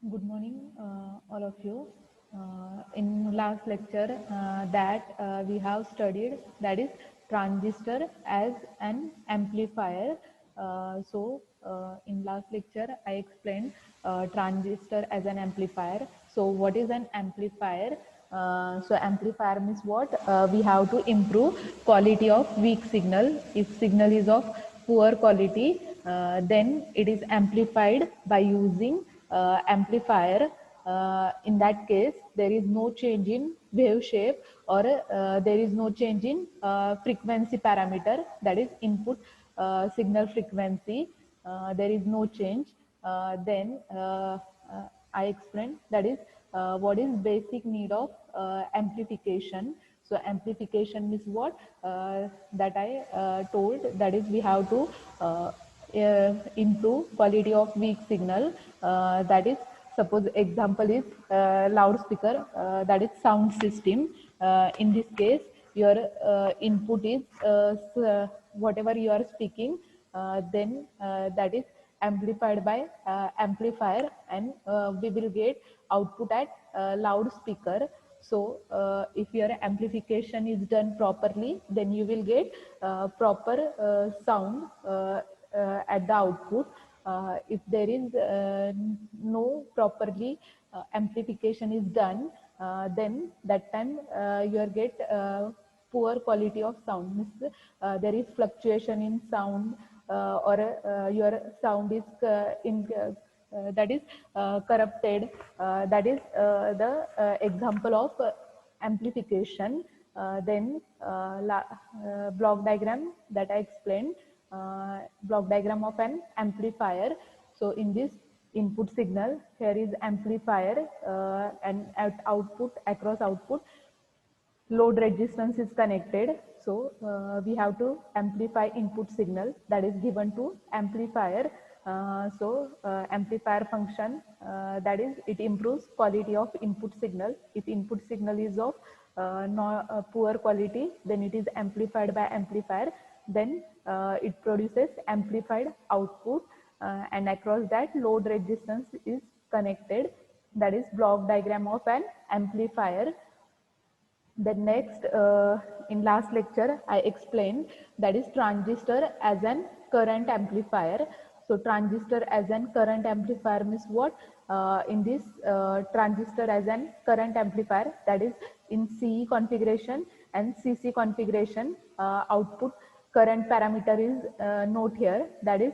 Good morning, all of you. In last lecture that we have studied, that is transistor as an amplifier. In last lecture I explained transistor as an amplifier. So what is an amplifier? Amplifier means what? We have to improve quality of weak signal. If signal is of poor quality, then it is amplified by using amplifier. In that case, there is no change in wave shape, or there is no change in frequency parameter, that is input signal frequency. There is no change. Then I explained, that is what is basic need of amplification. So amplification is what that I told, that is we have to improve quality of weak signal. That is, suppose example is loudspeaker, that is sound system. In this case, your input is whatever you are speaking, then that is amplified by amplifier, and we will get output at loudspeaker. So if your amplification is done properly, then you will get proper sound at the output. If there is no properly amplification is done, then that time you will get poor quality of sound. Means, there is fluctuation in sound, or your sound is that is corrupted. That is the example of amplification. Block diagram that I explained, block diagram of an amplifier. So in this input signal, here is amplifier, and at output, across output, load resistance is connected. So we have to amplify input signal that is given to amplifier. Amplifier function, that is, it improves quality of input signal. If input signal is of poor quality, then it is amplified by amplifier. Then it produces amplified output, and across that load resistance is connected. That is block diagram of an amplifier. Then next, in last lecture, I explained, that is transistor as an current amplifier. So transistor as an current amplifier means what? In this transistor as an current amplifier, that is in CE configuration and CC configuration, output current parameter is note here. That is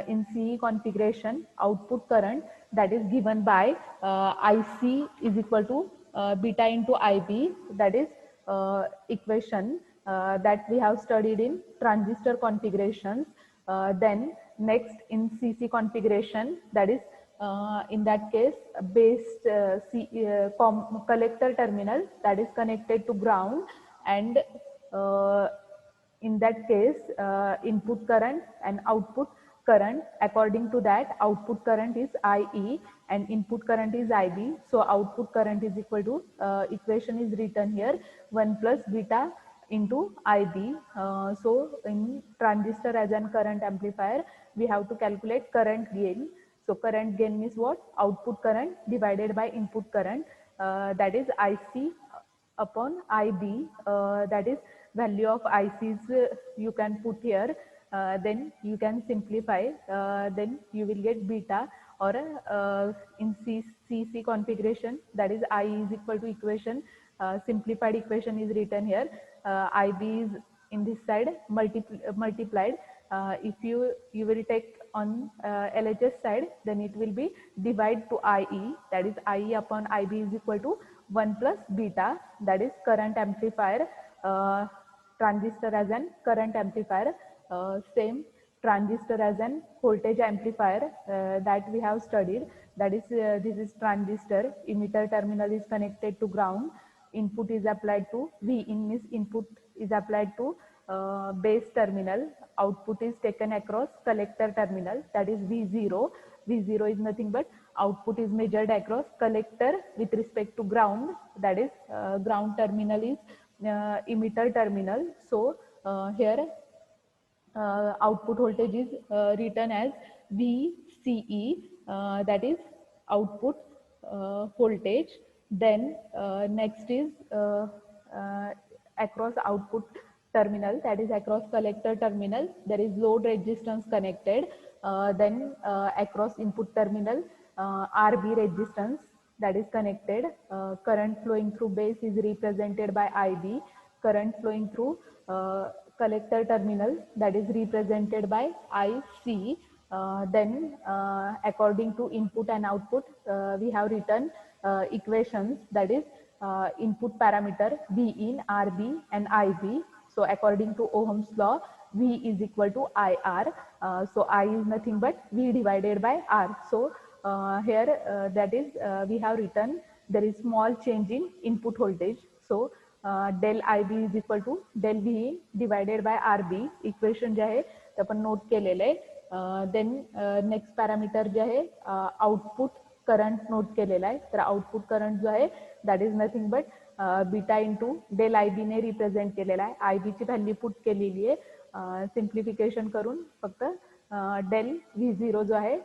in CE configuration, output current, that is given by IC is equal to beta into IB. That is equation that we have studied in transistor configurations. Then next, in CC configuration, that is in that case, base collector terminal, that is connected to ground, and in that case, input current and output current, according to that, output current is IE and input current is IB. So output current is equal to, equation is written here, 1 plus beta into IB. So in transistor as an current amplifier, we have to calculate current gain. So current gain is what? Output current divided by input current, that is IC upon IB. That is value of ICs you can put here. Then you can simplify. Then you will get beta, or in CC configuration, that is I is equal to equation, simplified equation is written here. IB is in this side multiplied. If you will take on LHS side, then it will be divide to IE, that is IE upon IB is equal to 1 plus beta, that is current amplifier. Transistor as an current amplifier. Same transistor as an voltage amplifier, that we have studied. That is this is transistor, emitter terminal is connected to ground, input is applied to V in, means input is applied to base terminal, output is taken across collector terminal, that is V0. V0 is nothing but output is measured across collector with respect to ground, that is ground terminal is emitter terminal. So here output voltage is written as VCE, that is output voltage. Then next is across output terminal, that is across collector terminal, there is load resistance connected. Then across input terminal, RB resistance that is connected. Current flowing through base is represented by IB. Current flowing through collector terminal, that is represented by IC. Then according to input and output, we have written equations, that is input parameter V in, RB and IB. So according to Ohm's law, V is equal to IR. So I is nothing but V divided by R. So here that is we have written there is small change in input voltage. So del IB is equal to del V divided by RB. Equation जे आहे ते आपण note केलेले आहे. Then next parameter जे आहे output current note केलेला आहे. तर आउटपुट करंट जो आहे that is nothing but beta into del I B ने रिप्रेझेंट केलेला आहे. आय बीची व्हॅल्यू पुट केलेली आहे. सिम्प्लिफिकेशन करून फक्त डेल व्ही झिरो जो आहे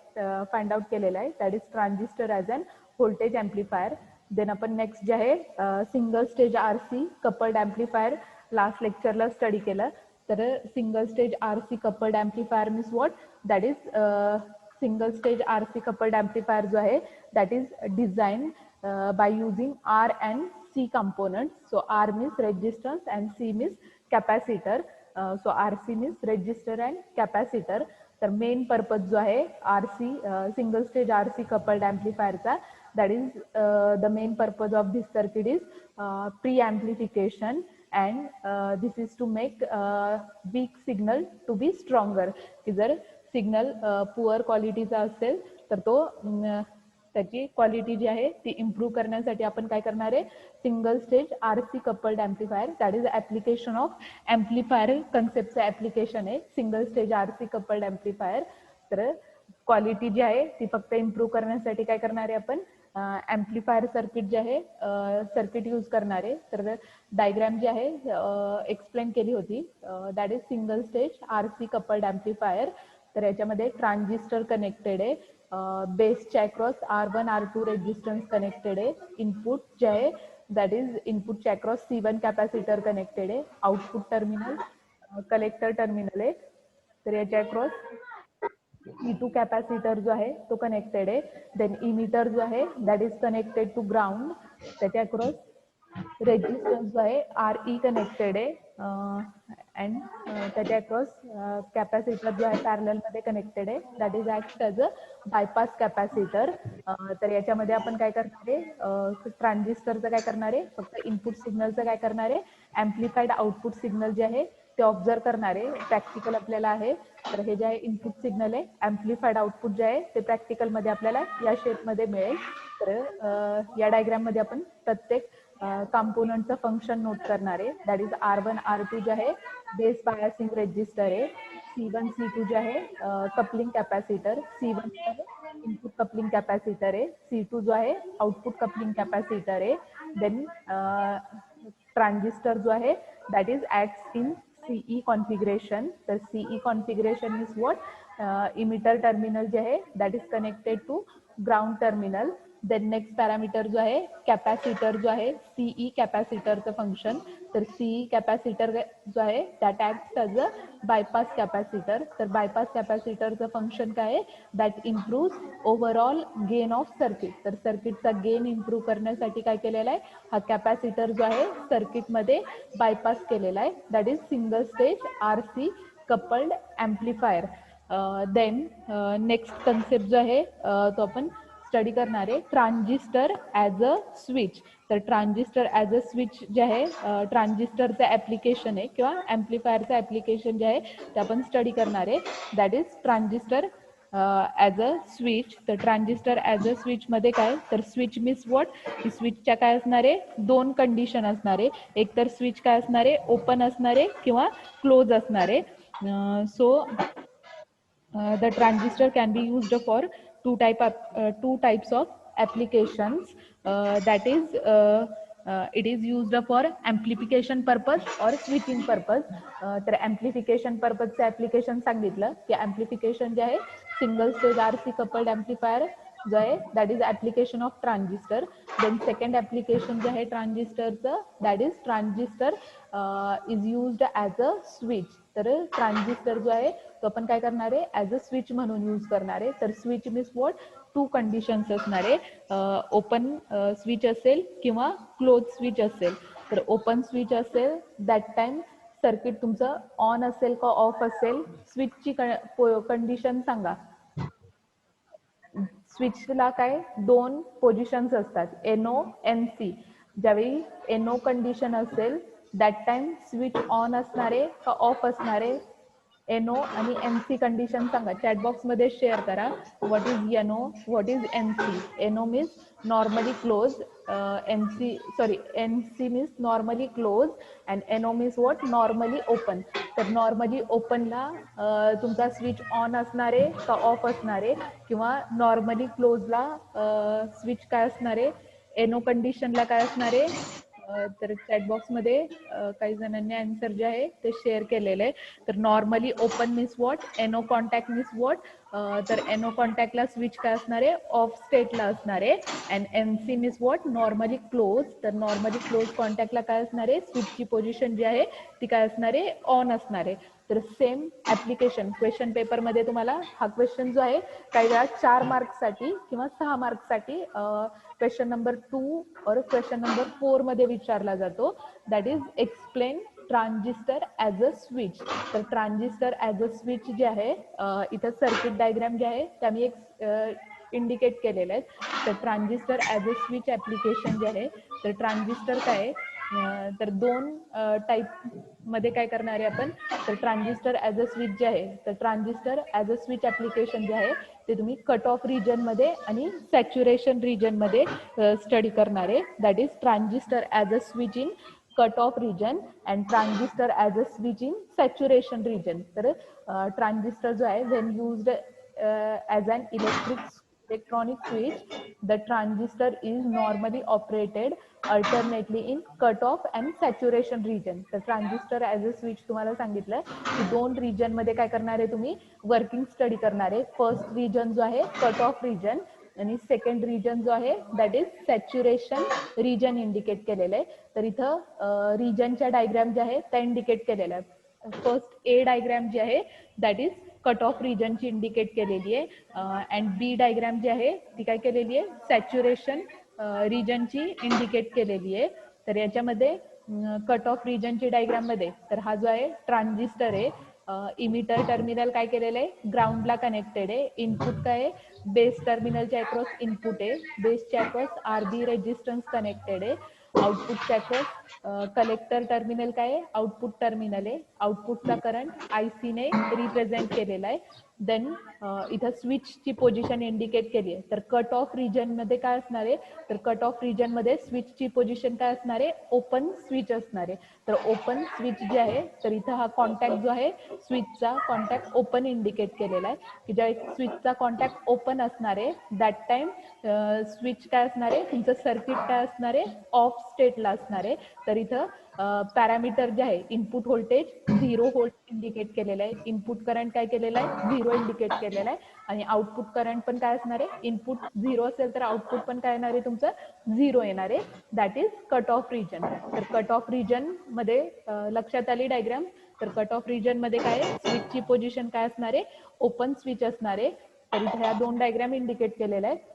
फाइंड आउट केलेला आहे. That is transistor as an voltage amplifier. Then आपण नेक्स्ट जे आहे single stage RC coupled amplifier last लेक्चरला स्टडी केलं. तर single stage RC coupled amplifier means what, that is single stage RC coupled amplifier जो आहे that is design by using R and C components. So R means resistance and C means capacitor. So RC means resistor and capacitor. तर main purpose जो आहे RC single stage RC coupled ॲम्प्लिफायरचा, that is the main purpose of this circuit is pre-amplification, and this is to make weak signal to be stronger. की जर signal poor क्वालिटीचा असेल तर तो त्याची क्वालिटी जी आहे ती इम्प्रूव्ह करण्यासाठी आपण काय करणार आहे, single stage RC coupled amplifier, that is application of amplifier कन्सेप्टचं ॲप्लिकेशन आहे single stage RC coupled amplifier. तर क्वालिटी जी आहे ती फक्त इम्प्रूव्ह करण्यासाठी काय करणार आहे आपण ॲम्प्लिफायर सर्किट जे आहे सर्किट यूज करणार आहे. तर डायग्राम जी आहे एक्सप्लेन केली होती, that is single stage RC coupled amplifier. तर याच्यामध्ये ट्रान्झिस्टर कनेक्टेड आहे, बेसच्या across R1 R2 resistance connected आहे, इनपुट जे आहे दॅट इज इनपुटच्या अक्रॉस C1 कॅपॅसिटर कनेक्टेड आहे, आउटपुट टर्मिनल कलेक्टर टर्मिनल आहे. तर याच्या अक्रॉस E2 कॅपॅसिटर जो आहे तो कनेक्टेड आहे. देन इमिटर जो आहे that is connected to ground, त्याच्या अक्रॉस रेजिस्टन्स जो आहे RE कनेक्टेड आहे अँड त्याच्या अक्रॉस कॅपॅसिटर जो आहे पॅरलल मध्ये कनेक्टेड आहे, that is act as a bypass capacitor. तर याच्यामध्ये आपण काय करणार आहे, ट्रान्झिस्टरचं काय करणार आहे, फक्त इनपुट सिग्नलचं काय करणार आहे, ॲम्प्लिफाईड आउटपुट सिग्नल जे आहे ते ऑब्झर्व करणार आहे. प्रॅक्टिकल आपल्याला आहे. तर हे जे आहे इनपुट सिग्नल आहे, ॲम्प्लिफाईड आउटपुट जे आहे ते प्रॅक्टिकलमध्ये आपल्याला या शेपमध्ये मिळेल. तर या डायग्राममध्ये आपण प्रत्येक कंपोनंटचं फंक्शन नोट करणार आहे. दॅट इज R1 R2 जे आहे बेस बायसिंग रेजिस्टर आहे, C1 C2 जे आहे कपलिंग कॅपॅसिटर, C1 जो आहे इनपुट कपलिंग कॅपॅसिटर आहे, C2 जो आहे आउटपुट कपलिंग कॅपॅसिटर आहे. देन ट्रान्झिस्टर जो आहे that is acts in CE configuration. तर CE configuration means what, emitter terminal जे आहे that is connected to ground terminal. Then next parameter जो आहे कॅपॅसिटर जो आहे CE कॅपॅसिटरचं फंक्शन. तर CE कॅपॅसिटर जो आहे that acts as a bypass capacitor. तर बायपास कॅपॅसिटरचं फंक्शन काय आहे, that improves overall gain of circuit. तर सर्किटचा गेन इम्प्रूव्ह करण्यासाठी काय केलेला आहे, हा कॅपॅसिटर जो आहे सर्किटमध्ये बायपास केलेला आहे. That is single stage RC coupled amplifier. Then next concept जो आहे तो आपण स्टडी करणार आहे, ट्रान्झिस्टर ॲज अ स्विच. तर ट्रान्झिस्टर ॲज अ स्विच जे आहे ट्रान्झिस्टरचं ॲप्लिकेशन आहे किंवा ॲम्प्लिफायरचं ॲप्लिकेशन जे आहे ते आपण स्टडी करणार आहे. That is transistor as a switch. तर ट्रान्झिस्टर ॲज अ स्विचमध्ये काय, तर स्विच मीन्स व्हॉट, की स्विचच्या काय असणार आहे, दोन कंडिशन असणार आहे. एक तर स्विच काय असणार आहे, ओपन असणार आहे किंवा क्लोज असणार आहे. So the transistor can be used for two types of applications. That is it is used for amplification purpose or switching purpose. तर amplification purpose चे application सांगितलं की amplification जे आहे single stage RC coupled amplifier जो आहे that is application of transistor. Then second application जे आहे ट्रान्झिस्टरचं that is transistor is used as a switch. तर ट्रान्झिस्टर जो आहे तो आपण काय करणार आहे ॲज अ स्विच म्हणून यूज करणार आहे. तर switch means what, two conditions असणार आहे, ओपन स्विच असेल किंवा क्लोज स्विच असेल. तर ओपन स्विच असेल दॅट टाइम सर्किट तुमचं ऑन असेल का ऑफ असेल, स्विचची कंडिशन सांगा. स्विचला काय दोन पोझिशन्स असतात, एनओ एन सी. ज्यावेळी एनओ कंडिशन असेल दॅट टाइम स्विच ऑन असणारे का ऑफ असणारे, एनओ आणि एन सी कंडिशन सांगा. चॅट बॉक्समध्ये शेअर करा. What is NO, what is N C. NO means normally close, N C means normally close and NO means what, normally open. तर normally ओपनला तुमचा स्विच ऑन असणारे का off असणारे, किंवा नॉर्मली क्लोजला स्विच काय असणारे, एनओ कंडिशनला काय असणारे. तर चॅटबॉक्समध्ये काही जणांनी आन्सर जे आहे ते शेअर केलेलं आहे. तर normally open means what, NO contact means what. तर एनओ कॉन्टॅक्टला स्विच काय असणार आहे, ऑफ स्टेटला असणार आहे. And N C means what, normally close. तर नॉर्मली क्लोज कॉन्टॅक्टला काय असणार आहे, स्विचची पोझिशन जी आहे ती काय असणार आहे, ऑन असणार आहे. तर सेम ऍप्लिकेशन क्वेश्चन पेपरमध्ये तुम्हाला हा क्वेश्चन जो आहे काही वेळा 4 मार्क्ससाठी किंवा 6 मार्क्ससाठी क्वेश्चन नंबर 2 और क्वेश्चन नंबर 4 मध्ये विचारला जातो. That is explain transistor as a switch. तर ट्रान्झिस्टर ॲज अ स्विच जे आहे इथं सर्किट डायग्राम जे आहे त्या मी एक इंडिकेट केलेलं आहे. तर transistor as a switch application जे आहे, तर ट्रान्झिस्टर काय आहे, तर दोन टाईपमध्ये काय करणार आहे आपण. तर ट्रान्झिस्टर ॲज अ स्विच जे आहे, तर transistor as a switch application जे आहे ते तुम्ही कट ऑफ रिजनमध्ये आणि सॅच्युरेशन रिजनमध्ये स्टडी करणार आहे. That is transistor as a switch in cut off region and transistor as a switch in saturation region. तर ट्रान्झिस्टर जो आहे when used as an electronic switch, the transistor is normally operated alternately in cutoff and saturation region. तर transistor as a switch तुम्हाला सांगितलं की दोन region मध्ये काय करणार आहे तुम्ही वर्किंग स्टडी करणार आहे. फर्स्ट रिजन जो आहे कट ऑफ रिजन आणि सेकंड रिजन जो आहे that is saturation region indicate केलेलं आहे. तर इथं रिजनच्या डायग्राम ज्या आहे त्या इंडिकेट केलेल्या आहेत. फर्स्ट ए डायग्राम जी आहे दॅट इज कट ऑफ रिजनची इंडिकेट केलेली आहे, अँड बी डायग्राम जी आहे ती काय केलेली आहे, सॅच्युरेशन रिजनची इंडिकेट केलेली आहे. तर याच्यामध्ये कट ऑफ रिजनची डायग्राम मध्ये तर हा जो आहे ट्रान्झिस्टर आहे, इमिटर टर्मिनल काय केलेलं आहे ग्राउंडला कनेक्टेड आहे. इनपुट काय आहे, बेस टर्मिनलच्या अक्रॉस इनपुट आहे, बेसच्या अक्रॉस आरबी रेजिस्टन्स कनेक्टेड आहे. आउटपुटच्या अक्रॉस कलेक्टर टर्मिनल काय आहे, आउटपुट टर्मिनल आहे. आउटपुटचा करंट आयसी ने रिप्रेझेंट केलेला आहे. देन इथं स्विचची पोझिशन इंडिकेट केली आहे. तर कट ऑफ रिजन मध्ये काय असणार आहे, तर कट ऑफ रिजन मध्ये स्विचची पोझिशन काय असणार आहे, ओपन स्विच असणार आहे. तर ओपन स्विच जे आहे तर इथं हा कॉन्टॅक्ट जो आहे स्विचचा कॉन्टॅक्ट ओपन इंडिकेट केलेला आहे, की ज्या स्विचचा कॉन्टॅक्ट ओपन असणार आहे दॅट टाइम स्विच काय असणार आहे, तुमचं सर्किट काय असणार आहे, ऑफ स्टेटला असणार आहे. तर इथं पॅरामीटर जे आहे इनपुट व्होल्टेज 0 व्होल्ट इंडिकेट केलेलं आहे, इनपुट करंट काय केलेलं आहे 0 इंडिकेट केलेलं आहे, आणि आउटपुट करंट पण काय असणार आहे, इनपुट 0 असेल तर आउटपुट पण काय येणार आहे तुमचं 0 येणार आहे. That is cut off region. तर कट ऑफ रिजन मध्ये लक्षात आली डायग्राम. तर कट ऑफ रिजन मध्ये काय स्विचची पोझिशन काय असणार आहे, ओपन स्विच असणार आहे. तर इथे ह्या दोन डायग्राम इंडिकेट केलेल्या आहेत.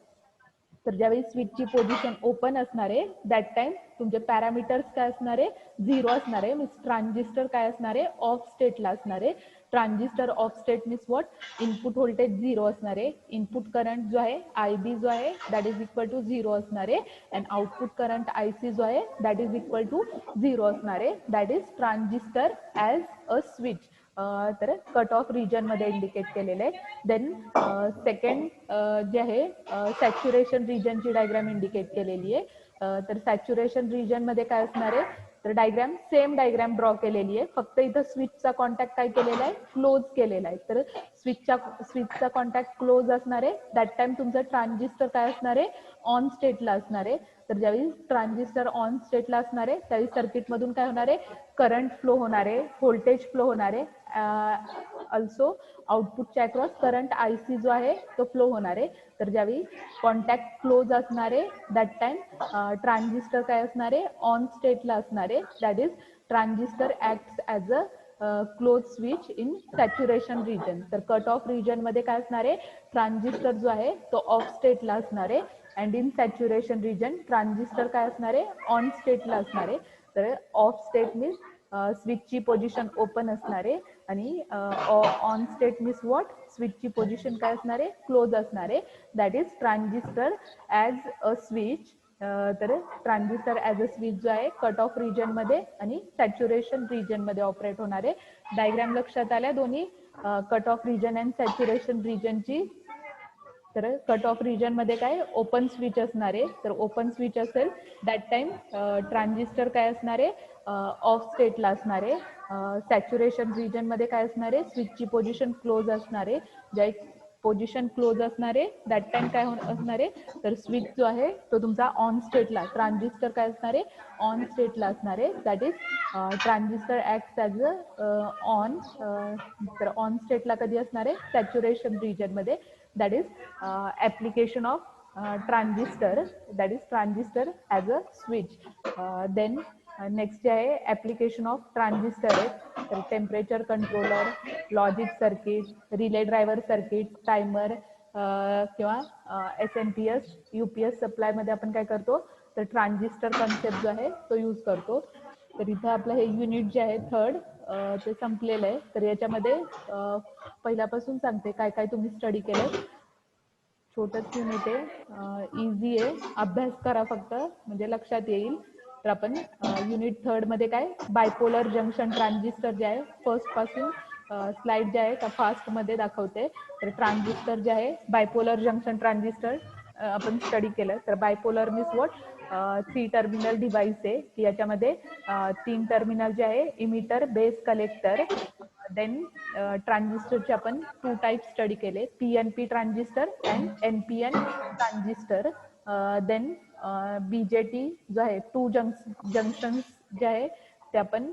तर ज्यावेळी स्विचची पोझिशन ओपन असणार आहे दॅट टाइम तुमचे पॅरामीटर्स काय असणार आहे, 0 असणार आहे. मीन्स ट्रान्झिस्टर काय असणार आहे, ऑफ स्टेटला असणार आहे. Transistor of state means what, input voltage 0 असणार आहे. इनपुट करंट जो आहे आयबी जो आहे दॅट इज इक्वल टू 0 असणार आहे. अँड आउटपुट करंट आयसी जो आहे दॅट इज इक्वल टू 0 असणार आहे. That is transistor as a switch. तर कट ऑफ रिजन मध्ये इंडिकेट केलेलं आहे. देन सेकंड जे आहे सॅच्युरेशन रिजनची डायग्राम इंडिकेट केलेली आहे. तर सॅच्युरेशन रिजन मध्ये काय असणार आहे, तर डायग्राम सेम डायग्राम ड्रॉ केलेली आहे, फक्त इथं स्विचचा कॉन्टॅक्ट काय केलेला आहे, क्लोज केलेला आहे. तर स्विचचा कॉन्टॅक्ट क्लोज असणार आहे दॅट टाइम तुमचं ट्रान्झिस्टर काय असणार आहे, ऑन स्टेटला असणार आहे. तर ज्यावेळी ट्रान्झिस्टर ऑन स्टेटला असणार आहे त्यावेळी सर्किटमधून काय होणार आहे, करंट फ्लो होणार आहे, व्होल्टेज फ्लो होणार आहे. ऑल्सो आउटपुटच्या अक्रॉस करंट आय सी जो आहे तो फ्लो होणार आहे. तर ज्यावेळी कॉन्टॅक्ट क्लोज असणार आहे दॅट टाइम ट्रान्झिस्टर काय असणार आहे, ऑन स्टेटला असणार आहे. That is transistor acts as a close switch in saturation region. तर कट ऑफ रिजन मध्ये काय असणार आहे, ट्रान्झिस्टर जो आहे तो ऑफ स्टेटला असणार आहे. And in saturation region transistor काय असणार आहे, ऑन स्टेटला असणार आहे. तर ऑफ स्टेट मीन्स स्विचची पोझिशन ओपन असणार आहे आणि ऑन स्टेट मीन्स व्हॉट, स्विचची पोझिशन काय असणार आहे, क्लोज असणार आहे. That is transistor as a switch. तर ट्रान्झिस्टर ॲज अ स्विच जो आहे कट ऑफ रिजन मध्ये आणि सॅच्युरेशन रिजन मध्ये ऑपरेट होणार आहे. डायग्राम लक्षात आल्या दोन्ही, cut off region and saturation रिजनची. तर कट ऑफ रिजन मध्ये काय ओपन स्विच असणार आहे. तर ओपन स्विच असेल दॅट टाइम ट्रान्झिस्टर काय असणार आहे, ऑफ स्टेटला असणार आहे. सॅच्युरेशन रिजन मध्ये काय असणार आहे, स्विचची पोझिशन क्लोज असणार आहे. ज्या पोझिशन क्लोज असणार आहे दॅट टाइम काय असणार आहे, तर स्विच जो आहे तो तुमचा ऑन स्टेटला, ट्रान्झिस्टर काय असणार आहे, ऑन स्टेटला असणार आहे. That is transistor act as a on. तर ऑन स्टेटला कधी असणार आहे, सॅच्युरेशन रिजन मध्ये. That is application of transistor, that is transistor as a switch. Then next जे आहे ऍप्लिकेशन ऑफ ट्रान्झिस्टर आहे. तर temperature controller, logic circuit, relay driver circuit, timer किंवा SMPS UPS सप्लायमध्ये आपण काय करतो, तर ट्रान्झिस्टर कन्सेप्ट जो आहे तो यूज करतो. तर इथं आपलं हे युनिट जे आहे थर्ड ते संपलेलं आहे. तर याच्यामध्ये पहिल्यापासून सांगते काय काय तुम्ही स्टडी केलं. छोटंच युनिट आहे, इझी आहे, अभ्यास करा फक्त म्हणजे लक्षात येईल. तर आपण युनिट थर्ड मध्ये काय बायपोलर जंक्शन ट्रान्झिस्टर जे आहे, फर्स्ट पासून स्लाइड जे आहे का फास्ट मध्ये दाखवते. तर ट्रान्झिस्टर जे आहे बायपोलर जंक्शन ट्रान्झिस्टर आपण स्टडी केलं. तर bipolar means what, 3 terminal device आहे की याच्यामध्ये 3 टर्मिनल जे आहे इमिटर, बेस, कलेक्टर. देन ट्रान्झिस्टरचे आपण 2 टाइप स्टडी केले, PNP transistor and NPN transistor. Then BJT जो आहे 2 जंक्शन्स जे आहे ते आपण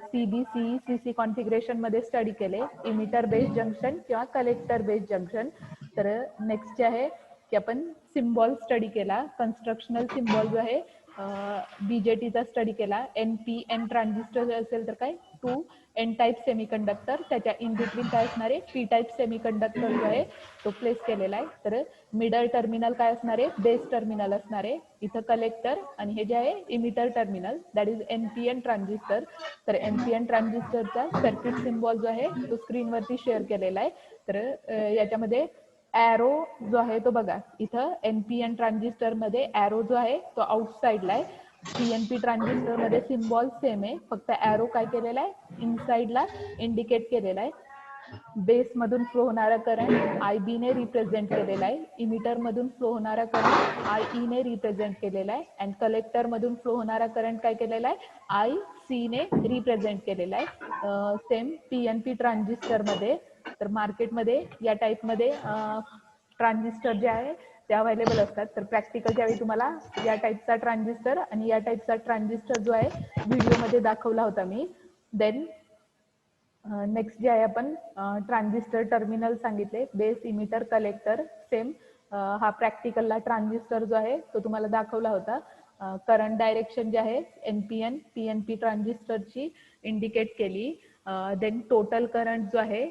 CBC CC कॉन्फिगरेशन मध्ये स्टडी केले, इमिटर बेस्ड जंक्शन किंवा कलेक्टर बेस्ड जंक्शन. तर नेक्स्ट जे आहे की आपण सिम्बॉल स्टडी केला, कन्स्ट्रक्शनल सिम्बॉल जो आहे BJTचा स्टडी केला. NPN ट्रान्झिस्टर असेल तर काय 2 N टाइप सेमीकंडक्टर, त्याच्या इन बिटवीन काय असणार आहे, P टाइप सेमीकंडक्टर जो आहे तो प्लेस केलेला आहे. तर मिडल टर्मिनल काय असणार आहे, बेस टर्मिनल असणार आहे. इथं कलेक्टर आणि हे जे आहे emitter terminal, that is NPN transistor. तर NPN ट्रान्झिस्टरचा सर्किट सिम्बॉल जो आहे तो स्क्रीनवरती शेअर केलेला आहे. तर याच्यामध्ये ॲरो जो आहे तो बघा, इथं NPN ट्रान्झिस्टर मध्ये ॲरो जो आहे तो आउटसाइडला आहे. PNP ट्रान्झिस्टर मध्ये सिम्बॉल सेम आहे, फक्त ॲरो काय केलेला आहे, इनसाइडला इंडिकेट केलेला आहे. बेस मधून फ्लो होणारा करंट IB ने रिप्रेझेंट केलेला आहे. इमिटर मधून फ्लो होणारा करंट IE ने रिप्रेझेंट केलेला आहे. अँड कलेक्टर मधून फ्लो होणारा करंट काय केलेला आहे, IC ने रिप्रेझेंट केलेला आहे. सेम PNP ट्रान्झिस्टर मध्ये. तर मार्केटमध्ये या टाईपमध्ये ट्रान्झिस्टर जे आहे ते अवेलेबल असतात. तर प्रॅक्टिकल ज्यावेळी तुम्हाला या टाईपचा ट्रान्झिस्टर आणि या टाईपचा ट्रान्झिस्टर जो आहे व्हिडिओमध्ये दाखवला होता मी. देन नेक्स्ट जे आहे आपण ट्रान्झिस्टर टर्मिनल सांगितले, बेस, इमिटर, कलेक्टर. सेम हा प्रॅक्टिकलला ट्रान्झिस्टर जो आहे तो तुम्हाला दाखवला होता. करंट डायरेक्शन जे आहे NPN PNP ट्रान्झिस्टरची इंडिकेट केली. देन टोटल करंट जो आहे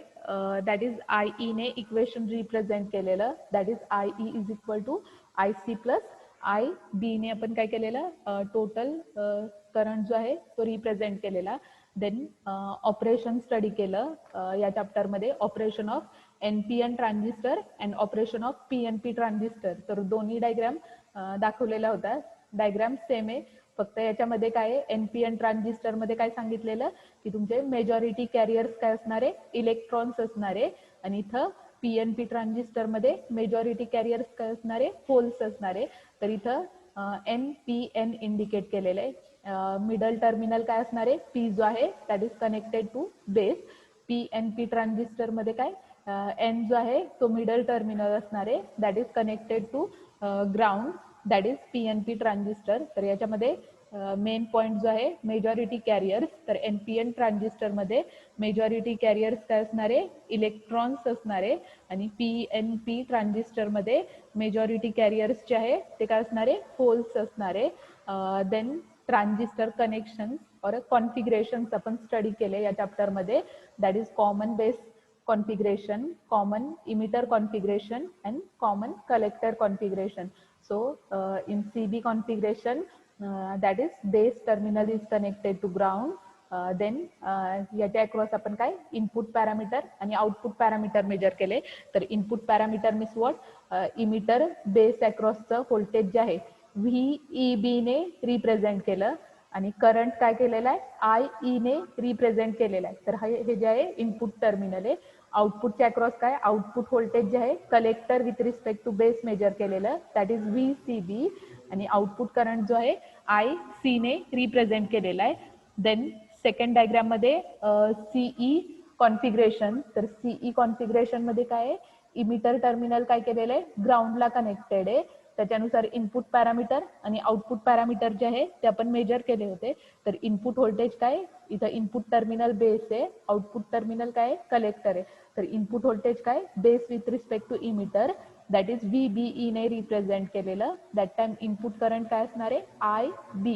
दॅट इज IE ने इक्वेशन रिप्रेझेंट केलेलं, that is IE is equal to IC plus IB ने आपण काय केलेलं, टोटल करंट जो आहे तो रिप्रेझेंट केलेला. देन ऑपरेशन स्टडी केलं या चॅप्टरमध्ये, operation of NPN transistor and operation of PNP transistor. तर दोन्ही डायग्राम दाखवलेला होता. डायग्राम सेम आहे, फक्त याच्यामध्ये काय आहे, NPN ट्रान्झिस्टर मध्ये काय सांगितलेलं की तुमचे मेजॉरिटी कॅरियर्स काय असणार आहे, इलेक्ट्रॉन्स असणार आहे. आणि इथं PNP ट्रान्झिस्टर मध्ये मेजॉरिटी कॅरियर्स काय असणार आहे, होल्स असणार आहे. तर इथं NPN इंडिकेट केलेलं आहे. मिडल टर्मिनल काय असणार आहे, P जो आहे that is connected to base. PNP transistor मध्ये काय N जो आहे तो मिडल टर्मिनल असणार आहे, that is connected to ground, that is PNP transistor. तर याच्यामध्ये मेन पॉईंट जो आहे मेजॉरिटी कॅरियर्स. तर NPN ट्रान्झिस्टरमध्ये मेजॉरिटी कॅरियर्स काय असणारे, इलेक्ट्रॉन्स असणारे, आणि PNP ट्रान्झिस्टरमध्ये मेजॉरिटी कॅरियर्स जे आहे ते काय असणारे, होल्स असणारे. देन ट्रान्झिस्टर कनेक्शन और कॉन्फिगरेशन्स आपण स्टडी केले या चॅप्टरमध्ये. That is common base configuration, common emitter configuration, and common collector configuration. So in CB configuration, that is base terminal is connected to ground. Then याच्या अक्रॉस आपण काय input parameter आणि output parameter measure केले. तर input parameter means what, emitter base अक्रॉसचं voltage जे आहे VEB ने रिप्रेझेंट केलं, आणि करंट काय केलेला आहे IE ने रिप्रेझेंट केलेला आहे. तर हे जे आहे इनपुट टर्मिनल आहे. आउटपुटच्या अक्रॉस काय आउटपुट व्होल्टेज जे आहे collector with respect to base measure केलेलं, दॅट इज VCB, आणि आउटपुट करंट जो आहे IC ने रिप्रेझेंट केलेला आहे. देन सेकंड डायग्राम मध्ये CE कॉन्फिगरेशन. तर CE कॉन्फिगरेशन मध्ये काय आहे, इमिटर टर्मिनल काय केलेलं आहे ग्राउंडला कनेक्टेड आहे. त्याच्यानुसार इनपुट पॅरामीटर आणि आउटपुट पॅरामीटर जे आहे ते आपण मेजर केले होते. तर इनपुट व्होल्टेज काय, इथं इनपुट टर्मिनल बेस आहे, आउटपुट टर्मिनल काय कलेक्टर आहे. तर इनपुट व्होल्टेज काय base with respect to emitter, that is VBE ने रिप्रेझेंट केलेलं. दॅट टाइम इनपुट करंट काय असणार आहे IB.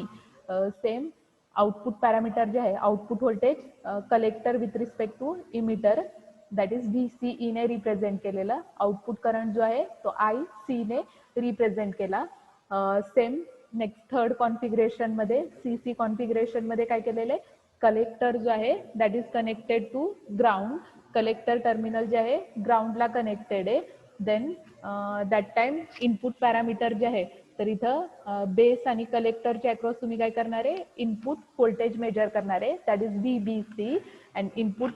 सेम आउटपुट पॅरामीटर जे आहे output voltage collector with respect to emitter, that is VCE ने रिप्रेझेंट केलेला. आउटपुट करंट जो आहे तो IC ने रिप्रेझेंट केला. सेम नेक्स्ट थर्ड कॉन्फिगरेशन मध्ये CC कॉन्फिगरेशन मध्ये काय केलेलं आहे, कलेक्टर जो आहे that is connected to ground. Collector terminal जे आहे ग्राउंडला कनेक्टेड आहे. Then that time input parameter जे आहे, तर इथं बेस आणि कलेक्टरच्या अक्रॉस तुम्ही काय करणार आहे इनपुट व्होल्टेज मेजर करणार आहे, that is VBC. And input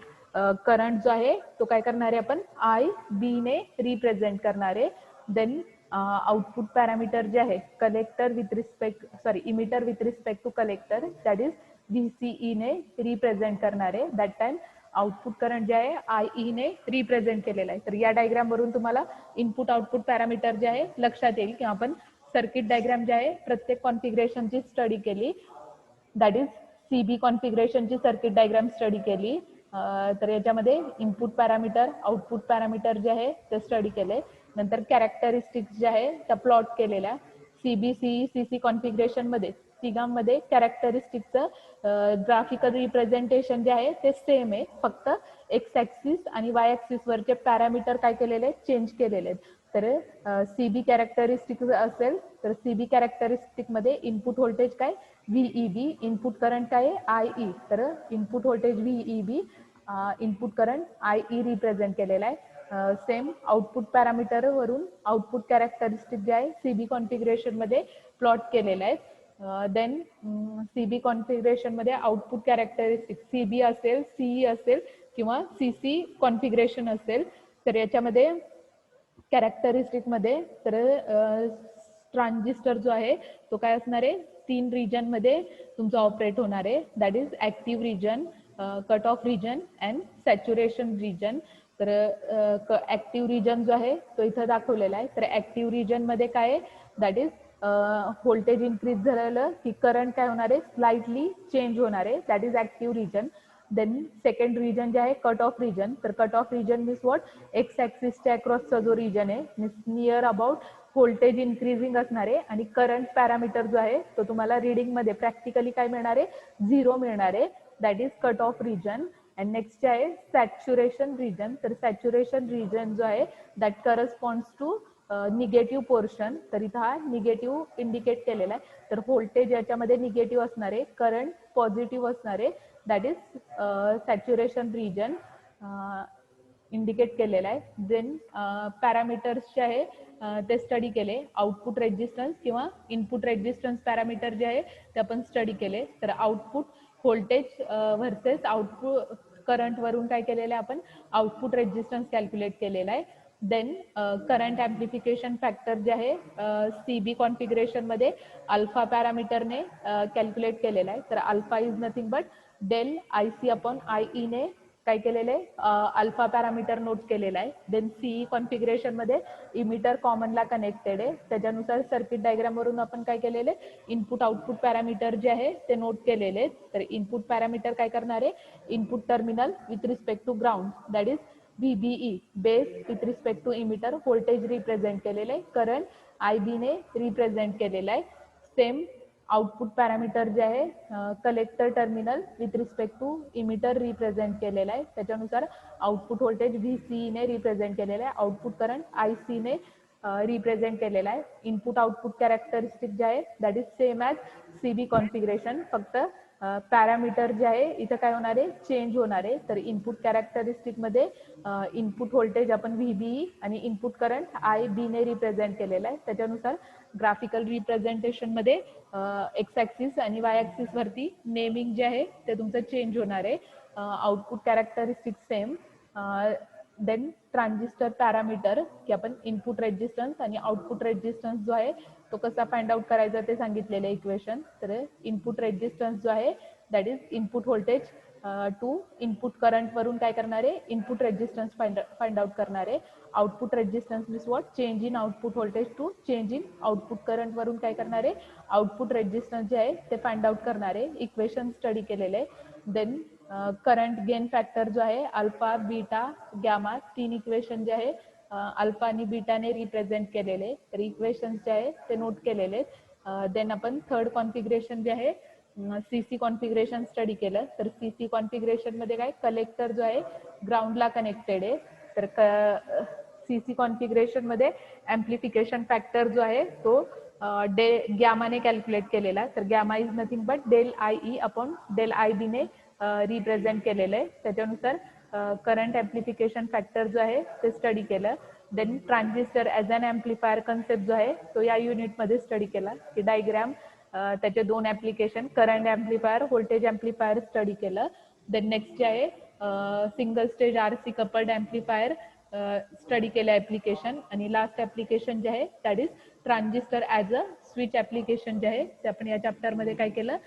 current जो आहे तो काय करणार आहे आपण IB ने रिप्रेझेंट करणार आहे. देन आउटपुट पॅरामीटर जे आहे collector with respect emitter with respect to collector, that is VCE ने रिप्रेझेंट करणार आहे. दॅट टाइम आउटपुट करंट जे आहे IE ने रिप्रेझेंट केलेला आहे. तर या डायग्राम वरून तुम्हाला इनपुट आउटपुट पॅरामीटर जे आहे लक्षात येईल की आपण सर्किट डायग्राम जे आहे प्रत्येक कॉन्फिगरेशनची स्टडी केली, दॅट इज CB कॉन्फिगरेशनची सर्किट डायग्राम स्टडी केली. तर याच्यामध्ये इनपुट पॅरामीटर आउटपुट पॅरामीटर जे आहे ते स्टडी केले. नंतर कॅरेक्टरिस्टिक्स जे आहे त्या प्लॉट केलेल्या. CB CE CC कॉन्फिगरेशन मध्ये तिघांमध्ये कॅरेक्टरिस्टिकचं ग्राफिकल रिप्रेझेंटेशन जे आहे ते सेम आहे, फक्त एक्स ऍक्सिस आणि वाय ऍक्सिस वरचे पॅरामीटर काय केलेले आहेत चेंज केलेले आहेत. तर CB कॅरेक्टरिस्टिक असेल तर CB कॅरेक्टरिस्टिक मध्ये इनपुट व्होल्टेज काय VEB, इनपुट करंट काय IE. तर input voltage VEB, input current IE represent केलेला आहे. सेम आउटपुट पॅरामीटर वरून आउटपुट कॅरेक्टरिस्टिक जे आहे CB कॉन्फिगरेशन मध्ये प्लॉट केलेले आहेत. देन CB कॉन्फिगरेशन मध्ये आउटपुट कॅरेक्टरिस्टिक CB असेल, CE असेल किंवा CC कॉन्फिगरेशन असेल. तर याच्यामध्ये कॅरेक्टरिस्टिक मध्ये तर ट्रान्झिस्टर जो आहे तो काय असणार आहे 3 रिजन मध्ये तुमचा ऑपरेट होणार आहे, that is active region, cut off region and saturation region. तर ऍक्टिव्ह रिजन जो आहे तो इथं दाखवलेला आहे. तर ऍक्टिव्ह रिजन मध्ये काय आहे, दॅट इज व्होल्टेज इन्क्रीज झालेलं की करंट काय होणार आहे स्लाइटली चेंज होणार आहे, that is active region. Then second region जे आहे कट ऑफ रिजन. तर cut off region means what, X ऍक्सिसच्या अक्रॉसचा जो रिजन आहे means near about voltage increasing असणार आहे, आणि करंट पॅरामीटर जो आहे तो तुम्हाला रिडिंग मध्ये प्रॅक्टिकली काय मिळणार आहे 0 मिळणार आहे, that is cut off region. And next आहे सॅच्युरेशन रिजन. तर सॅच्युरेशन रिजन जो आहे that corresponds to negative portion. तर इथं हा निगेटिव्ह इंडिकेट केलेला आहे. तर व्होल्टेज याच्यामध्ये निगेटिव्ह असणार आहे, करंट पॉझिटिव्ह असणार आहे, that is saturation region indicate केलेला आहे. देन पॅरामीटर्स जे आहे ते स्टडी केले, आउटपुट रेजिस्टन्स किंवा इनपुट रेजिस्टन्स पॅरामीटर जे आहे ते आपण स्टडी केले. तर output voltage versus output current वरून काय केलेलं आहे आपण आउटपुट रेजिस्टन्स कॅल्क्युलेट केलेला आहे. देन करंट ऍम्प्लिफिकेशन फॅक्टर जे आहे CB कॉन्फिगरेशन मध्ये अल्फा पॅरामीटरने कॅल्क्युलेट केलेला आहे. तर alpha is nothing but del IC upon IE ने काय केलेलं आहे, अल्फा पॅरामीटर नोट केलेला आहे. देन सीई कॉन्फिगरेशनमध्ये इमिटर कॉमनला कनेक्टेड आहे. त्याच्यानुसार सर्किट डायग्रामवरून आपण काय केलेले, इनपुट आउटपुट पॅरामीटर जे आहे ते नोट केलेले आहेत. तर इनपुट पॅरामीटर काय करणार आहे, input terminal with respect to ground, that is VBE base with respect to emitter voltage represent केलेलं आहे. करंट IB ने रिप्रेझेंट केलेला आहे. सेम आउटपुट पॅरामीटर जे आहे collector terminal with respect to emitter represent केलेला आहे. त्याच्यानुसार आउटपुट व्होल्टेज VCE ने रिप्रेझेंट केलेला आहे. आउटपुट करंट IC ने रिप्रेझेंट केलेला आहे. इनपुट आउटपुट कॅरेक्टरिस्टिक जे आहे that is same as CB configuration, फक्त पॅरामीटर जे आहे इथं काय होणार आहे, चेंज होणार आहे. तर इनपुट कॅरेक्टरिस्टिकमध्ये इनपुट व्होल्टेज आपण VBE आणि इनपुट करंट IB ने रिप्रेझेंट केलेला आहे. त्याच्यानुसार ग्राफिकल रिप्रेझेंटेशनमध्ये एक्स ॲक्सिस आणि वाय ॲक्सिस वरती नेमिंग जे आहे ते तुमचं चेंज होणार आहे. Output characteristic same. Then transistor parameter की आपण इनपुट रेजिस्टन्स आणि आउटपुट रेजिस्टन्स जो आहे तो कसा फाइंड आउट करायचा ते सांगितलेलं आहे इक्वेशन. तर इनपुट रेजिस्टन्स जो आहे that is input voltage to input current वरून काय करणार आहे, इनपुट रेजिस्टन्स फाइंड आउट करणार आहे. Output resistance means what, change in output voltage to change in output current वरून काय करणार आहे, आउटपुट रेजिस्टन्स जे आहे ते फाइंड आउट करणार आहे. इक्वेशन स्टडी केलेलं आहे. देन करंट गेन फॅक्टर जो आहे अल्फा बीटा गॅमा, तीन इक्वेशन जे आहे अल्फा आणि बीटाने रिप्रेझेंट केलेले. तर इक्वेशन जे आहे ते नोट केलेले. देन आपण थर्ड कॉन्फिगरेशन जे आहे CC कॉन्फिगरेशन स्टडी केलं. तर CC कॉन्फिगरेशन मध्ये काय, कलेक्टर जो आहे ग्राउंडला कनेक्टेड आहे. तर CC कॉन्फिगरेशन मध्ये एम्प्लिफिकेशन फॅक्टर जो आहे तो गॅमाने कॅल्क्युलेट केलेला. तर gamma is nothing but del IE upon del IB ने रिप्रेझेंट केलेलं आहे. त्याच्यानुसार करंट एम्प्लिफिकेशन फॅक्टर जो आहे ते स्टडी केलं. Then transistor as an amplifier concept जो आहे तो या युनिटमध्ये स्टडी केला. की डायग्राम त्याचे दोन application, current amplifier, voltage amplifier study केलं. देन नेक्स्ट जे आहे single stage RC coupled amplifier study केलं ॲप्लिकेशन. आणि लास्ट ॲप्लिकेशन जे आहे that is transistor as a switch application जे आहे ते आपण या चॅप्टरमध्ये काय केलं,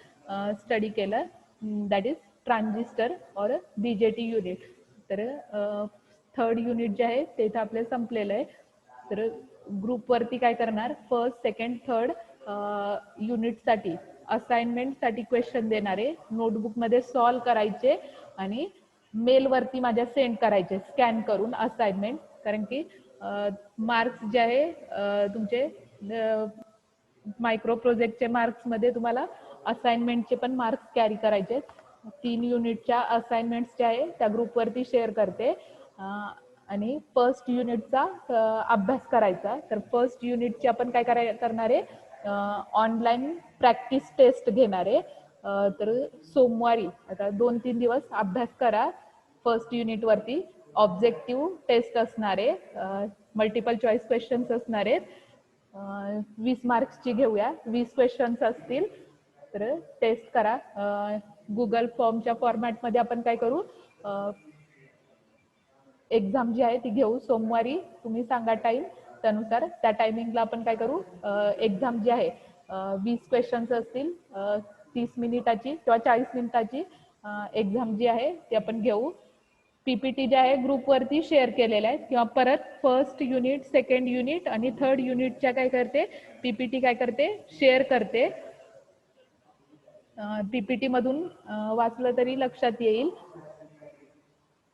स्टडी केलं. दॅट इज ट्रान्झिस्टर और BJT युनिट. तर थर्ड युनिट जे आहे ते इथं आपलं संपलेलं आहे. तर ग्रुपवरती काय करणार, फर्स्ट सेकंड थर्ड युनिटसाठी असाइनमेंटसाठी क्वेश्चन देणारे, नोटबुकमध्ये सॉल्व करायचे आणि मेलवरती माझ्या सेंड करायचे स्कॅन करून असाइनमेंट. कारण की मार्क्स जे आहे तुमचे मायक्रो प्रोजेक्टचे मार्क्समध्ये तुम्हाला असाइनमेंटचे पण मार्क्स कॅरी करायचे. 3 युनिटच्या असाइनमेंट्स जे आहे त्या ग्रुपवरती शेअर करते. आणि फर्स्ट युनिटचा अभ्यास करायचा. तर फर्स्ट युनिटची आपण काय करणार आहे, ऑनलाईन प्रॅक्टिस टेस्ट घेणार आहे. तर सोमवारी आता 2-3 दिवस अभ्यास करा. फर्स्ट युनिटवरती ऑब्जेक्टिव्ह टेस्ट असणार आहे, मल्टिपल चॉईस क्वेश्चन्स असणार आहेत. 20 मार्क्सची घेऊया, 20 क्वेश्चन्स असतील. तर टेस्ट करा. गुगल फॉर्मच्या फॉर्मॅटमध्ये आपण काय करू, एक्झाम जी आहे ती घेऊ. सोमवारी तुम्ही सांगा टाईम, त्यानुसार त्या टायमिंगला आपण काय करू, एक्झाम जी आहे 20 क्वेश्चन्स असतील, 30 मिनिटाची किंवा 40 मिनिटाची एक्झाम जी आहे ती आपण घेऊ. PPT जे आहे ग्रुपवरती शेअर केलेला आहे. किंवा परत फर्स्ट युनिट, सेकंड युनिट आणि थर्ड युनिटच्या काय करते, PPT काय करते, शेअर करते. PPT मधून वाचलं तरी लक्षात येईल.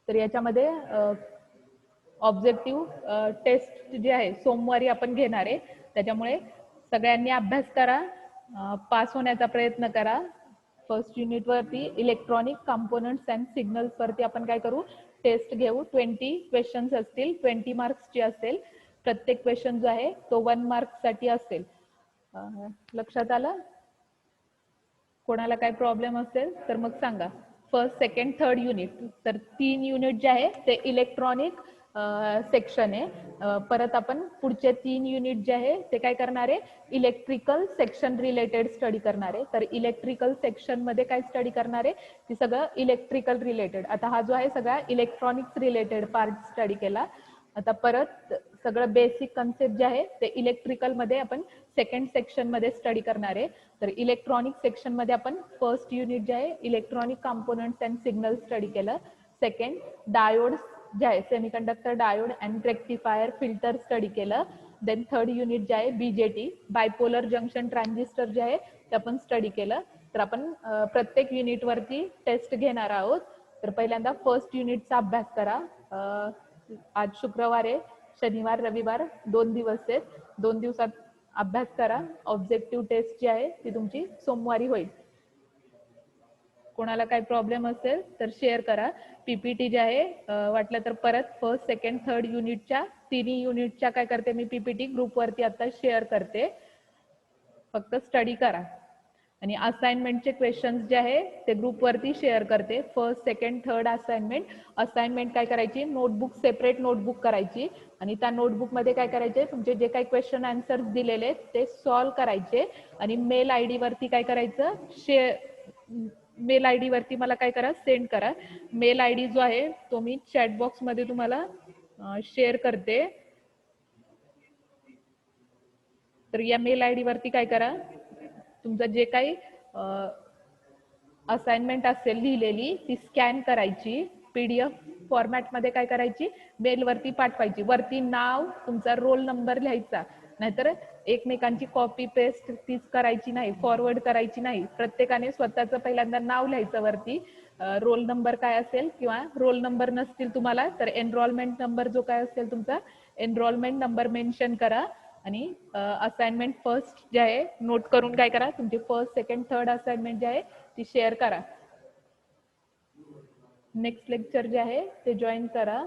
तर याच्यामध्ये ऑब्जेक्टिव्ह टेस्ट जी आहे सोमवारी आपण घेणार आहे. त्याच्यामुळे सगळ्यांनी अभ्यास करा, पास होण्याचा प्रयत्न करा. फर्स्ट युनिटवरती इलेक्ट्रॉनिक कंपोनंट्स अँड सिग्नल्स वरती आपण काय करू, टेस्ट घेऊ. 20 क्वेश्चन्स असतील, 20 मार्क्सची असेल. प्रत्येक क्वेश्चन जो आहे तो 1 मार्क्ससाठी असेल. लक्षात आलं? कोणाला काय प्रॉब्लेम असेल तर मग सांगा. फर्स्ट सेकंड थर्ड युनिट, तर 3 युनिट जे आहे ते इलेक्ट्रॉनिक सेक्शन आहे. परत आपण पुढचे 3 युनिट जे आहे ते काय करणार आहे, इलेक्ट्रिकल सेक्शन रिलेटेड स्टडी करणार आहे. तर इलेक्ट्रिकल सेक्शन मध्ये काय स्टडी करणार आहे, ती सगळं इलेक्ट्रिकल रिलेटेड. आता हा जो आहे सगळा इलेक्ट्रॉनिक्स रिलेटेड पार्ट स्टडी केला. आता परत सगळं बेसिक कन्सेप्ट जे आहे ते इलेक्ट्रिकल मध्ये आपण सेकंड सेक्शन मध्ये स्टडी करणार आहे. तर इलेक्ट्रॉनिक सेक्शन मध्ये आपण फर्स्ट युनिट जे आहे electronic components and signal study केलं. सेकंड डायोड जे आहे semiconductor diode and rectifier filter study केलं. देन थर्ड युनिट जे आहे बीजेटी बायपोलर जंक्शन ट्रान्झिस्टर जे आहे ते आपण स्टडी केलं. तर आपण प्रत्येक युनिटवरती टेस्ट घेणार आहोत. तर पहिल्यांदा फर्स्ट युनिटचा अभ्यास करा. आज शुक्रवार आहे, शनिवार रविवार 2 दिवस आहेत. 2 दिवसात अभ्यास करा. ऑब्जेक्टिव्ह टेस्ट जी आहे ती तुमची सोमवारी होईल. कोणाला काही प्रॉब्लेम असेल तर शेअर करा. पीपीटी जे आहे वाटलं तर परत फर्स्ट सेकंड थर्ड युनिटच्या तिन्ही युनिटच्या काय करते मी पीपीटी ग्रुपवरती आता शेअर करते. फक्त स्टडी करा. आणि असाइनमेंटचे क्वेश्चन्स जे आहे ते ग्रुपवरती शेअर करते. फर्स्ट सेकंड थर्ड असाइनमेंट काय करायची, नोटबुक सेपरेट नोटबुक करायची आणि त्या नोटबुकमध्ये काय करायचे, तुमचे जे काही क्वेश्चन आन्सर्स दिलेले ते सॉल्व करायचे आणि मेल आय डी वरती काय करायचं, मेल आय डी वरती मला काय करा, सेंड करा. मेल आय डी जो आहे तो मी चॅट बॉक्स मध्ये तुम्हाला शेअर करते. तर या मेल आय डी वरती काय करा, तुमचं जे काही असाइनमेंट असेल लिहिलेली ती स्कॅन करायची, पीडीएफ फॉर्मॅटमध्ये काय करायची, मेलवरती पाठवायची. वरती नाव, तुमचा रोल नंबर लिहायचा. नाहीतर एकमेकांची कॉपी पेस्ट तीच करायची नाही, फॉरवर्ड करायची नाही. प्रत्येकाने स्वतःचं पहिल्यांदा नाव लिहायचं वरती, रोल नंबर काय असेल, किंवा रोल नंबर नसतील तुम्हाला तर एनरोलमेंट नंबर जो काय असेल तुमचा एनरोलमेंट नंबर मेन्शन करा. आणि असाइनमेंट फर्स्ट जे आहे नोट करून काय करा, तुमची फर्स्ट सेकंड थर्ड असाइनमेंट जे आहे ती शेअर करा. नेक्स्ट लेक्चर जे आहे ते जॉईन करा.